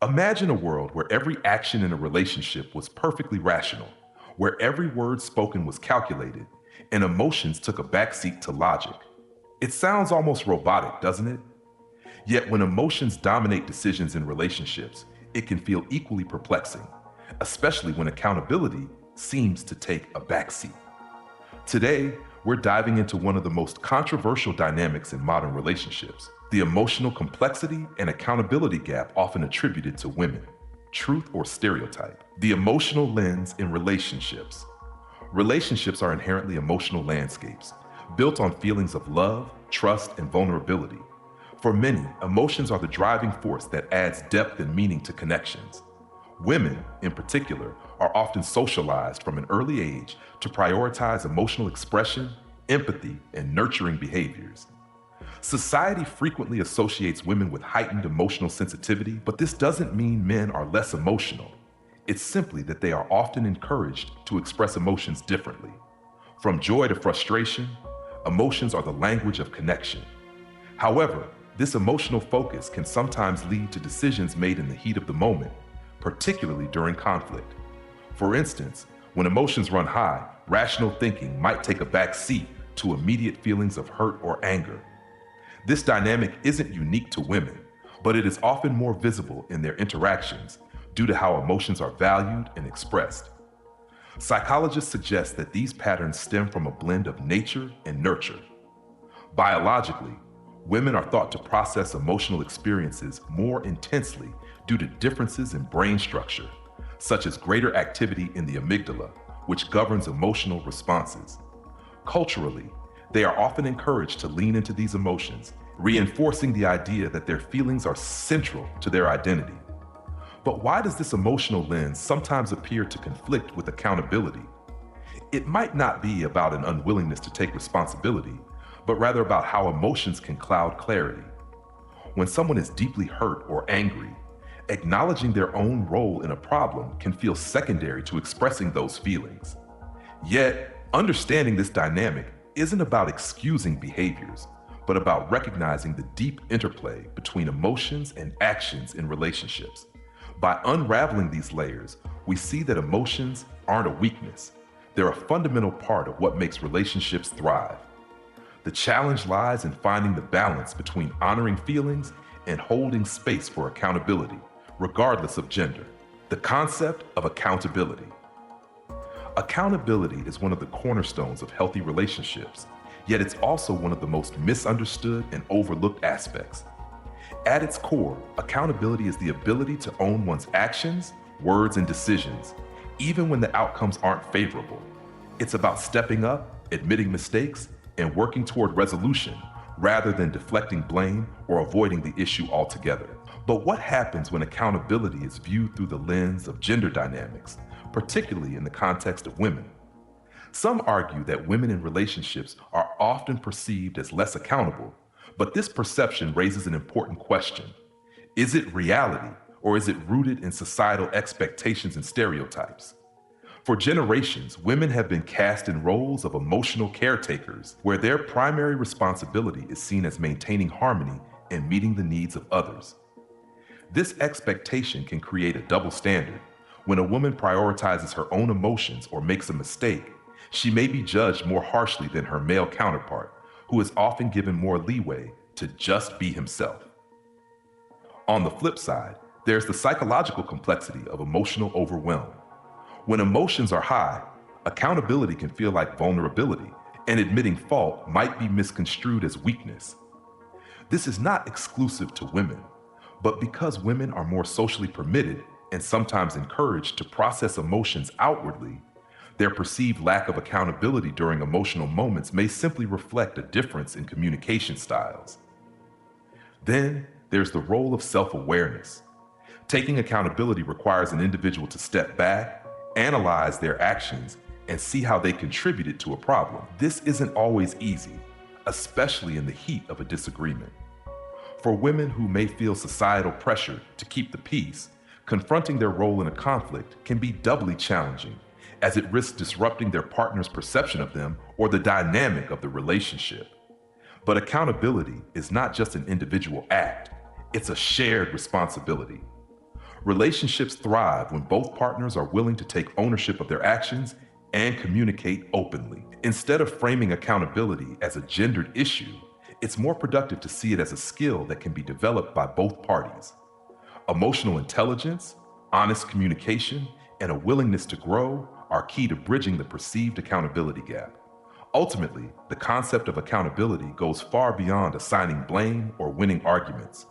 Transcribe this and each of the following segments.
Imagine a world where every action in a relationship was perfectly rational, where every word spoken was calculated, and emotions took a backseat to logic. It sounds almost robotic, doesn't it? Yet when emotions dominate decisions in relationships, it can feel equally perplexing, especially when accountability seems to take a backseat. Today, we're diving into one of the most controversial dynamics in modern relationships, the emotional complexity and accountability gap often attributed to women. Truth or stereotype? The emotional lens in relationships. Relationships are inherently emotional landscapes, built on feelings of love, trust, and vulnerability. For many, emotions are the driving force that adds depth and meaning to connections. Women, in particular, are often socialized from an early age to prioritize emotional expression, empathy, and nurturing behaviors. Society frequently associates women with heightened emotional sensitivity, but this doesn't mean men are less emotional. It's simply that they are often encouraged to express emotions differently. From joy to frustration, emotions are the language of connection. However, this emotional focus can sometimes lead to decisions made in the heat of the moment, particularly during conflict. For instance, when emotions run high, rational thinking might take a back seat to immediate feelings of hurt or anger. This dynamic isn't unique to women, but it is often more visible in their interactions due to how emotions are valued and expressed. Psychologists suggest that these patterns stem from a blend of nature and nurture. Biologically, women are thought to process emotional experiences more intensely due to differences in brain structure, such as greater activity in the amygdala, which governs emotional responses. Culturally, they are often encouraged to lean into these emotions, reinforcing the idea that their feelings are central to their identity. But why does this emotional lens sometimes appear to conflict with accountability? It might not be about an unwillingness to take responsibility, but rather about how emotions can cloud clarity. When someone is deeply hurt or angry, acknowledging their own role in a problem can feel secondary to expressing those feelings. Yet, understanding this dynamic isn't about excusing behaviors, but about recognizing the deep interplay between emotions and actions in relationships. By unraveling these layers, we see that emotions aren't a weakness. They're a fundamental part of what makes relationships thrive. The challenge lies in finding the balance between honoring feelings and holding space for accountability, regardless of gender. The concept of accountability. Accountability is one of the cornerstones of healthy relationships, yet it's also one of the most misunderstood and overlooked aspects. At its core, accountability is the ability to own one's actions, words, and decisions, even when the outcomes aren't favorable. It's about stepping up, admitting mistakes, and working toward resolution rather than deflecting blame or avoiding the issue altogether. But what happens when accountability is viewed through the lens of gender dynamics, particularly in the context of women? Some argue that women in relationships are often perceived as less accountable, but this perception raises an important question. Is it reality, or is it rooted in societal expectations and stereotypes? For generations, women have been cast in roles of emotional caretakers, where their primary responsibility is seen as maintaining harmony and meeting the needs of others. This expectation can create a double standard. When a woman prioritizes her own emotions or makes a mistake, she may be judged more harshly than her male counterpart, who is often given more leeway to just be himself. On the flip side, there's the psychological complexity of emotional overwhelm. When emotions are high, accountability can feel like vulnerability, and admitting fault might be misconstrued as weakness. This is not exclusive to women, but because women are more socially permitted and sometimes encouraged to process emotions outwardly, their perceived lack of accountability during emotional moments may simply reflect a difference in communication styles. Then there's the role of self-awareness. Taking accountability requires an individual to step back, analyze their actions, and see how they contributed to a problem. This isn't always easy, especially in the heat of a disagreement. For women who may feel societal pressure to keep the peace, confronting their role in a conflict can be doubly challenging, as it risks disrupting their partner's perception of them or the dynamic of the relationship. But accountability is not just an individual act, it's a shared responsibility. Relationships thrive when both partners are willing to take ownership of their actions and communicate openly. Instead of framing accountability as a gendered issue, it's more productive to see it as a skill that can be developed by both parties. Emotional intelligence, honest communication, and a willingness to grow are key to bridging the perceived accountability gap. Ultimately, the concept of accountability goes far beyond assigning blame or winning arguments.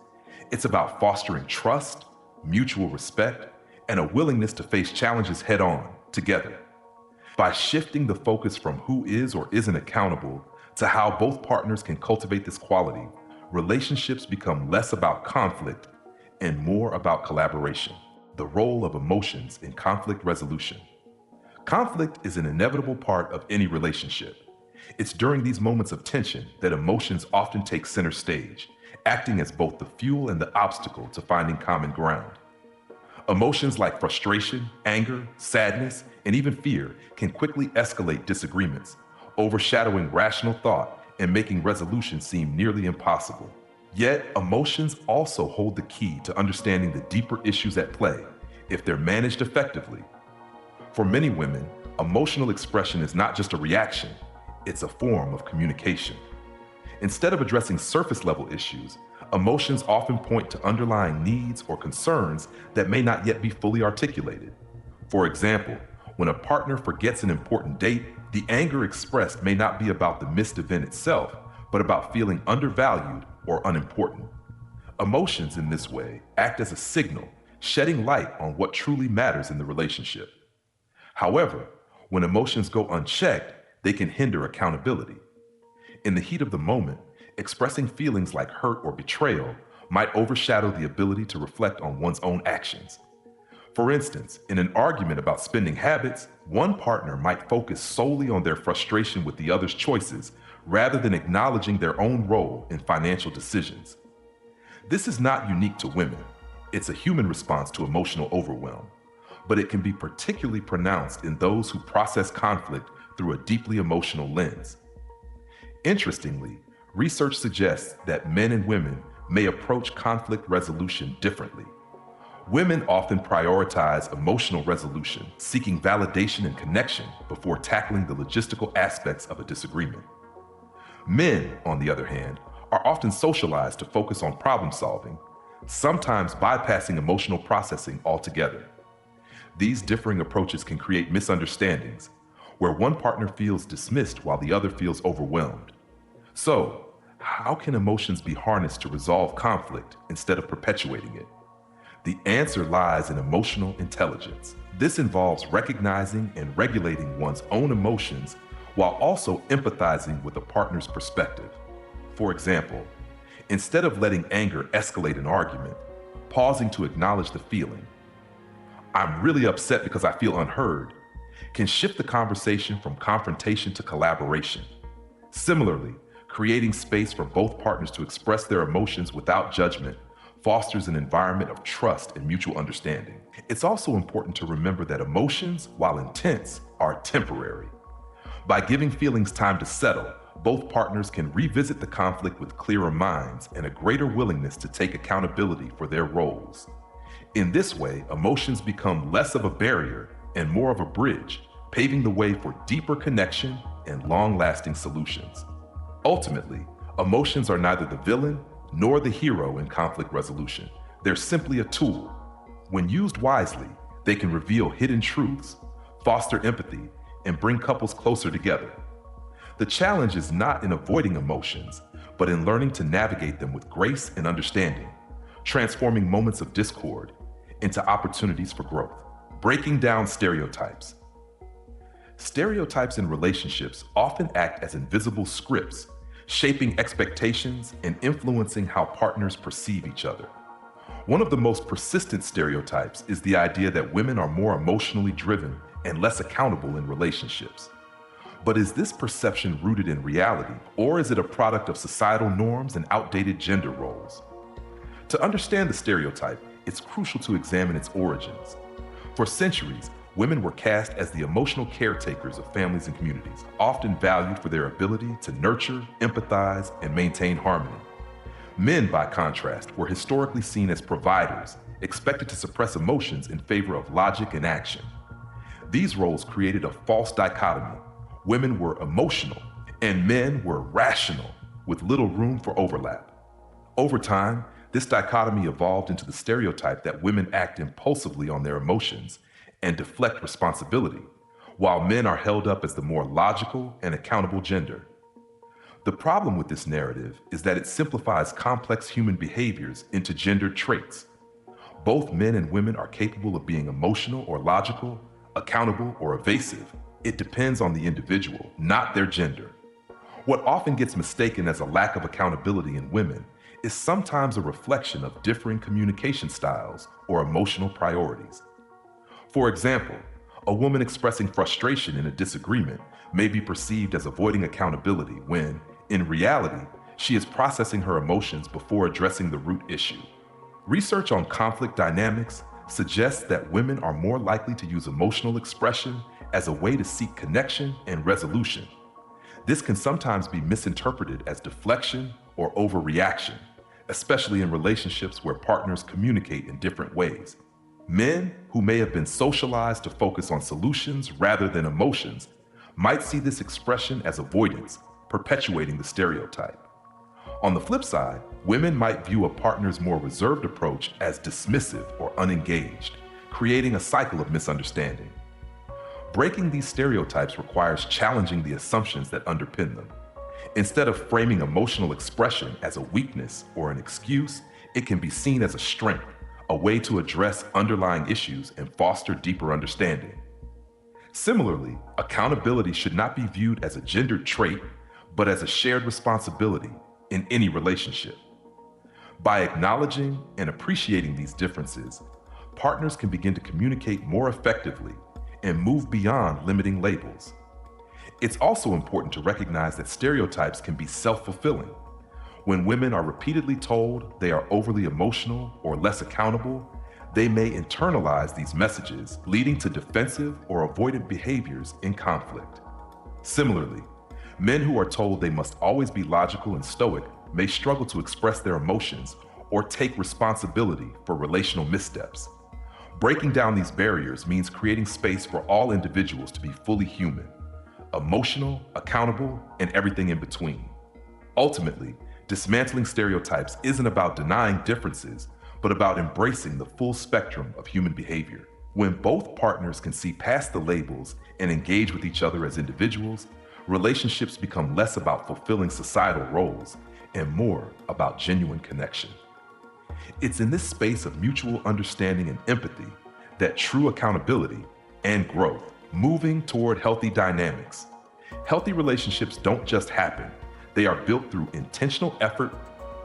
It's about fostering trust, mutual respect, and a willingness to face challenges head on, together. By shifting the focus from who is or isn't accountable to how both partners can cultivate this quality, relationships become less about conflict and more about collaboration. The role of emotions in conflict resolution. Conflict is an inevitable part of any relationship. It's during these moments of tension that emotions often take center stage, acting as both the fuel and the obstacle to finding common ground. Emotions like frustration, anger, sadness, and even fear can quickly escalate disagreements, overshadowing rational thought and making resolution seem nearly impossible. Yet, emotions also hold the key to understanding the deeper issues at play if they're managed effectively. For many women, emotional expression is not just a reaction, it's a form of communication. Instead of addressing surface-level issues, emotions often point to underlying needs or concerns that may not yet be fully articulated. For example, when a partner forgets an important date, the anger expressed may not be about the missed event itself, but about feeling undervalued or unimportant. Emotions in this way act as a signal, shedding light on what truly matters in the relationship. However, when emotions go unchecked, they can hinder accountability. In the heat of the moment, expressing feelings like hurt or betrayal might overshadow the ability to reflect on one's own actions. For instance, in an argument about spending habits, one partner might focus solely on their frustration with the other's choices rather than acknowledging their own role in financial decisions. This is not unique to women. It's a human response to emotional overwhelm, but it can be particularly pronounced in those who process conflict through a deeply emotional lens. Interestingly, research suggests that men and women may approach conflict resolution differently. Women often prioritize emotional resolution, seeking validation and connection before tackling the logistical aspects of a disagreement. Men, on the other hand, are often socialized to focus on problem solving, sometimes bypassing emotional processing altogether. These differing approaches can create misunderstandings, where one partner feels dismissed while the other feels overwhelmed. So, how can emotions be harnessed to resolve conflict instead of perpetuating it? The answer lies in emotional intelligence. This involves recognizing and regulating one's own emotions while also empathizing with a partner's perspective. For example, instead of letting anger escalate an argument, pausing to acknowledge the feeling, "I'm really upset because I feel unheard," can shift the conversation from confrontation to collaboration. Similarly, creating space for both partners to express their emotions without judgment fosters an environment of trust and mutual understanding. It's also important to remember that emotions, while intense, are temporary. By giving feelings time to settle, both partners can revisit the conflict with clearer minds and a greater willingness to take accountability for their roles. In this way, emotions become less of a barrier and more of a bridge, paving the way for deeper connection and long-lasting solutions. Ultimately, emotions are neither the villain nor the hero in conflict resolution. They're simply a tool. When used wisely, they can reveal hidden truths, foster empathy, and bring couples closer together. The challenge is not in avoiding emotions, but in learning to navigate them with grace and understanding, transforming moments of discord into opportunities for growth. Breaking down stereotypes. Stereotypes in relationships often act as invisible scripts, shaping expectations and influencing how partners perceive each other. One of the most persistent stereotypes is the idea that women are more emotionally driven and less accountable in relationships. But is this perception rooted in reality, or is it a product of societal norms and outdated gender roles? To understand the stereotype, it's crucial to examine its origins. For centuries, women were cast as the emotional caretakers of families and communities, often valued for their ability to nurture, empathize, and maintain harmony. Men, by contrast, were historically seen as providers, expected to suppress emotions in favor of logic and action. These roles created a false dichotomy. Women were emotional and men were rational, with little room for overlap. Over time, this dichotomy evolved into the stereotype that women act impulsively on their emotions and deflect responsibility, while men are held up as the more logical and accountable gender. The problem with this narrative is that it simplifies complex human behaviors into gendered traits. Both men and women are capable of being emotional or logical, accountable or evasive. It depends on the individual, not their gender. What often gets mistaken as a lack of accountability in women is sometimes a reflection of differing communication styles or emotional priorities. For example, a woman expressing frustration in a disagreement may be perceived as avoiding accountability when, in reality, she is processing her emotions before addressing the root issue. Research on conflict dynamics suggests that women are more likely to use emotional expression as a way to seek connection and resolution. This can sometimes be misinterpreted as deflection or overreaction, especially in relationships where partners communicate in different ways. Men, who may have been socialized to focus on solutions rather than emotions, might see this expression as avoidance, perpetuating the stereotype. On the flip side, women might view a partner's more reserved approach as dismissive or unengaged, creating a cycle of misunderstanding. Breaking these stereotypes requires challenging the assumptions that underpin them. Instead of framing emotional expression as a weakness or an excuse, it can be seen as a strength, a way to address underlying issues and foster deeper understanding. Similarly, accountability should not be viewed as a gendered trait, but as a shared responsibility in any relationship. By acknowledging and appreciating these differences, partners can begin to communicate more effectively and move beyond limiting labels. It's also important to recognize that stereotypes can be self-fulfilling. When women are repeatedly told they are overly emotional or less accountable, they may internalize these messages, leading to defensive or avoidant behaviors in conflict. Similarly, men who are told they must always be logical and stoic may struggle to express their emotions or take responsibility for relational missteps. Breaking down these barriers means creating space for all individuals to be fully human, emotional, accountable, and everything in between. Ultimately, dismantling stereotypes isn't about denying differences, but about embracing the full spectrum of human behavior. When both partners can see past the labels and engage with each other as individuals, relationships become less about fulfilling societal roles and more about genuine connection. It's in this space of mutual understanding and empathy that true accountability and growth, moving toward healthy dynamics. Healthy relationships don't just happen, they are built through intentional effort,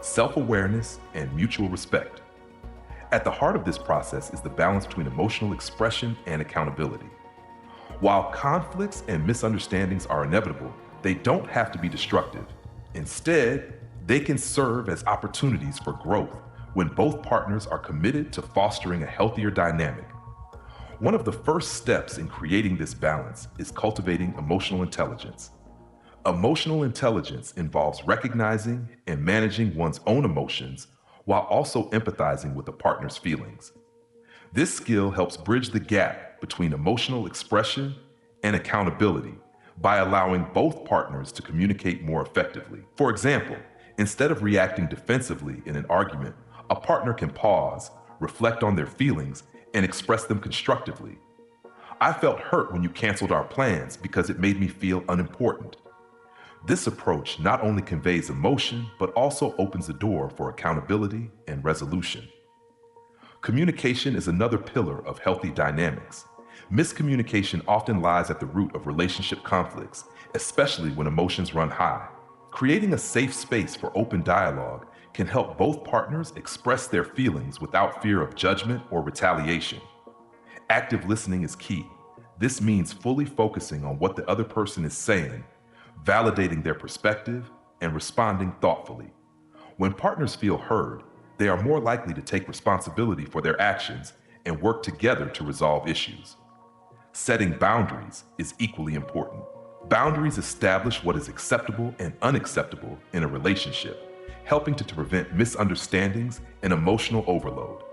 self-awareness, and mutual respect. At the heart of this process is the balance between emotional expression and accountability. While conflicts and misunderstandings are inevitable, they don't have to be destructive. Instead, they can serve as opportunities for growth when both partners are committed to fostering a healthier dynamic. One of the first steps in creating this balance is cultivating emotional intelligence. Emotional intelligence involves recognizing and managing one's own emotions while also empathizing with a partner's feelings. This skill helps bridge the gap between emotional expression and accountability by allowing both partners to communicate more effectively. For example, instead of reacting defensively in an argument, a partner can pause, reflect on their feelings, and express them constructively. I felt hurt when you canceled our plans because it made me feel unimportant. This approach not only conveys emotion, but also opens the door for accountability and resolution. Communication is another pillar of healthy dynamics. Miscommunication often lies at the root of relationship conflicts, especially when emotions run high. Creating a safe space for open dialogue can help both partners express their feelings without fear of judgment or retaliation. Active listening is key. This means fully focusing on what the other person is saying, validating their perspective, and responding thoughtfully. When partners feel heard, they are more likely to take responsibility for their actions and work together to resolve issues. Setting boundaries is equally important. Boundaries establish what is acceptable and unacceptable in a relationship, helping to prevent misunderstandings and emotional overload.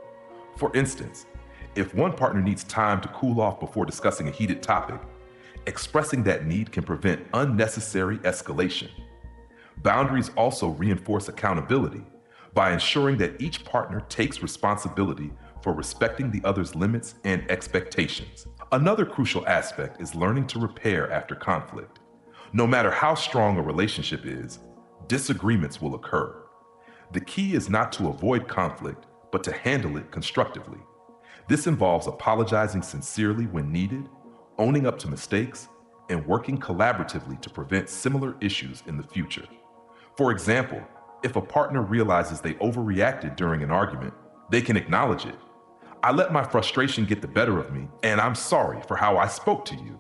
For instance, if one partner needs time to cool off before discussing a heated topic, expressing that need can prevent unnecessary escalation. Boundaries also reinforce accountability by ensuring that each partner takes responsibility for respecting the other's limits and expectations. Another crucial aspect is learning to repair after conflict. No matter how strong a relationship is, disagreements will occur. The key is not to avoid conflict, but to handle it constructively. This involves apologizing sincerely when needed, owning up to mistakes, and working collaboratively to prevent similar issues in the future. For example, if a partner realizes they overreacted during an argument, they can acknowledge it. I let my frustration get the better of me, and I'm sorry for how I spoke to you.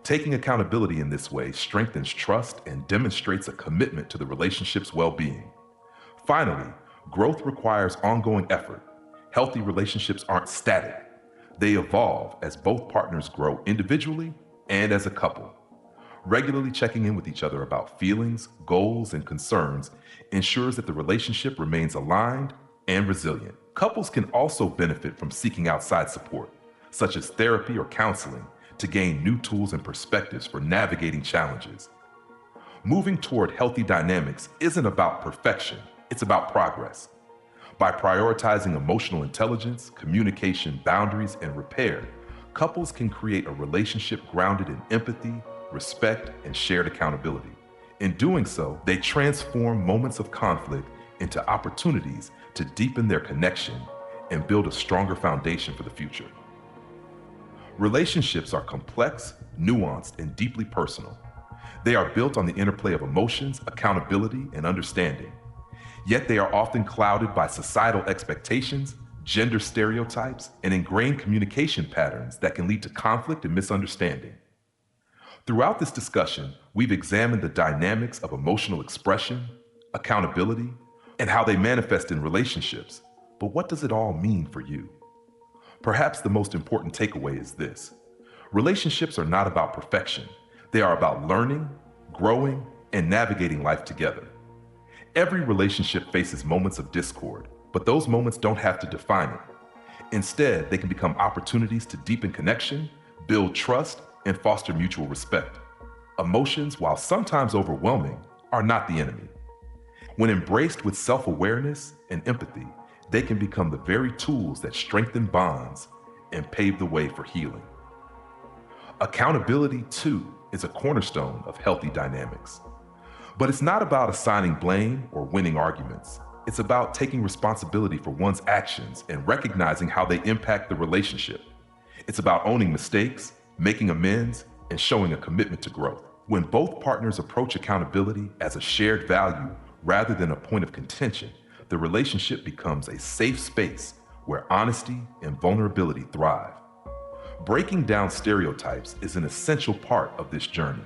Taking accountability in this way strengthens trust and demonstrates a commitment to the relationship's well-being. Finally, growth requires ongoing effort. Healthy relationships aren't static. They evolve as both partners grow individually and as a couple. Regularly checking in with each other about feelings, goals, and concerns ensures that the relationship remains aligned and resilient. Couples can also benefit from seeking outside support, such as therapy or counseling, to gain new tools and perspectives for navigating challenges. Moving toward healthy dynamics isn't about perfection, it's about progress. By prioritizing emotional intelligence, communication, boundaries, and repair, couples can create a relationship grounded in empathy, respect, and shared accountability. In doing so, they transform moments of conflict into opportunities to deepen their connection and build a stronger foundation for the future. Relationships are complex, nuanced, and deeply personal. They are built on the interplay of emotions, accountability, and understanding. Yet they are often clouded by societal expectations, gender stereotypes, and ingrained communication patterns that can lead to conflict and misunderstanding. Throughout this discussion, we've examined the dynamics of emotional expression, accountability, and how they manifest in relationships. But what does it all mean for you? Perhaps the most important takeaway is this: relationships are not about perfection. They are about learning, growing, and navigating life together. Every relationship faces moments of discord, but those moments don't have to define it. Instead, they can become opportunities to deepen connection, build trust, and foster mutual respect. Emotions, while sometimes overwhelming, are not the enemy. When embraced with self-awareness and empathy, they can become the very tools that strengthen bonds and pave the way for healing. Accountability, too, is a cornerstone of healthy dynamics. But it's not about assigning blame or winning arguments. It's about taking responsibility for one's actions and recognizing how they impact the relationship. It's about owning mistakes, making amends, and showing a commitment to growth. When both partners approach accountability as a shared value rather than a point of contention, the relationship becomes a safe space where honesty and vulnerability thrive. Breaking down stereotypes is an essential part of this journey.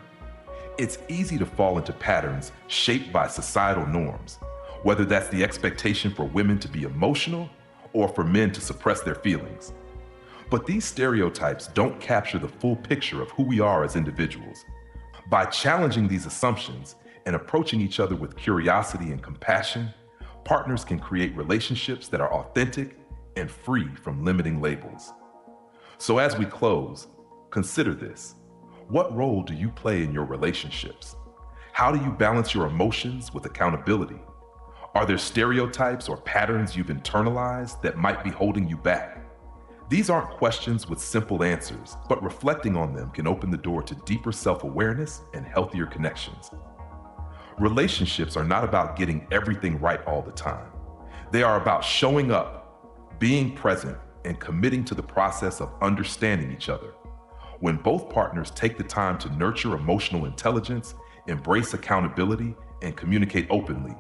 It's easy to fall into patterns shaped by societal norms, whether that's the expectation for women to be emotional or for men to suppress their feelings. But these stereotypes don't capture the full picture of who we are as individuals. By challenging these assumptions and approaching each other with curiosity and compassion, partners can create relationships that are authentic and free from limiting labels. So as we close, consider this. What role do you play in your relationships? How do you balance your emotions with accountability? Are there stereotypes or patterns you've internalized that might be holding you back? These aren't questions with simple answers, but reflecting on them can open the door to deeper self-awareness and healthier connections. Relationships are not about getting everything right all the time. They are about showing up, being present, and committing to the process of understanding each other. When both partners take the time to nurture emotional intelligence, embrace accountability, and communicate openly,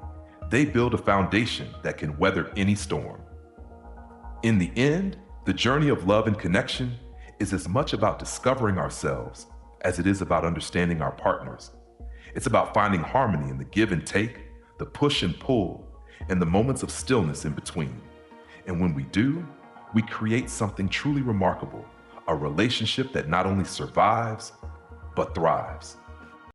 they build a foundation that can weather any storm. In the end, the journey of love and connection is as much about discovering ourselves as it is about understanding our partners. It's about finding harmony in the give and take, the push and pull, and the moments of stillness in between. And when we do, we create something truly remarkable, a relationship that not only survives, but thrives.